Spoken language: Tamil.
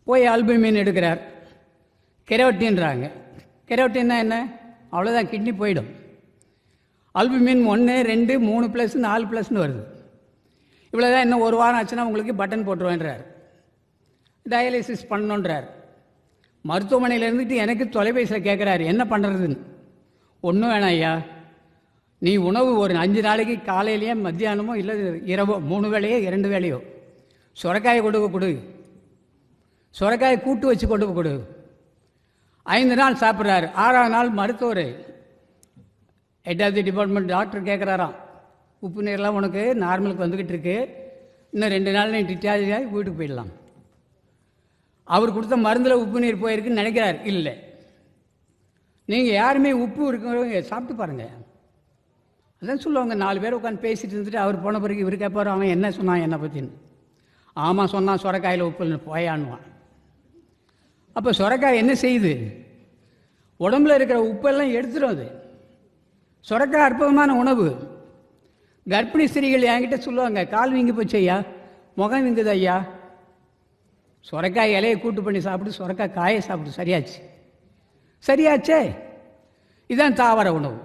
போய் ஆல்புமின் எடுக்கிறார். கெரோட்டின்றாங்க. கெரோட்டின்னா என்ன? அவ்வளோதான், கிட்னி போயிடும். ஆல்புமின் 1, 2, 3 + 4+ வருது. இவ்வளோதான், இன்னும் ஒரு வாரம் ஆச்சுன்னா உங்களுக்கு பட்டன் போட்டுருவேன்றார். டயாலிசிஸ் பண்ணணுன்றார். மருத்துவமனையில் இருந்துட்டு எனக்கு தொலைபேசியில் கேட்குறாரு, என்ன பண்ணுறதுன்னு. ஒன்றும் வேணாம் ஐயா, நீ உணவு ஒரு 5 நாளைக்கு காலையிலேயே மத்தியானமோ இல்லை இரவோ 3 வேளையோ 2 வேளையோ சுரைக்காயை கொடு, சுரைக்காயை கூட்டு வச்சு கொடு. 5 நாள் சாப்பிட்றாரு. 6ஆம் நாள் மருத்துவர், head of the department doctor கேட்குறாராம், உப்பு நீர்லாம் உனக்கு நார்மலுக்கு வந்துக்கிட்டு இருக்கு, இன்னும் 2 நாள் நீ டிஸ்சார்ஜ் வீட்டுக்கு போயிடலாம். அவர் கொடுத்த மருந்தில் உப்பு நீர் போயிருக்குன்னு நினைக்கிறார். இல்லை, நீங்கள் யாருமே உப்பு இருக்கிறவங்க சாப்பிட்டு பாருங்கள். அதான் சொல்லுவாங்க, 4 பேர் உட்காந்து பேசிட்டு இருந்துட்டு அவர் போன பிறகு இவர் கேட்பார், அவன் என்ன சொன்னான் என்னை பற்றின்னு. ஆமாம் சொன்னான், சுரைக்காயில் உப்பு போயான்னுவான். அப்போ சுரைக்காய் என்ன செய்யுது? உடம்புல இருக்கிற உப்பெல்லாம் எடுத்துடும். அது சுரைக்காய் அற்புதமான உணவு. கர்ப்பிணி ஸ்திரீகள் என்கிட்ட சொல்லுவாங்க, கால் வீங்கி போச்சு ஐயா, முகம் வீங்குது ஐயா, சுரைக்காய் இலையை கூட்டு பண்ணி சாப்பிட்டு சுரைக்காய் காயை சாப்பிட்டு சரியாச்சே. இதுதான் தாவர உணவு.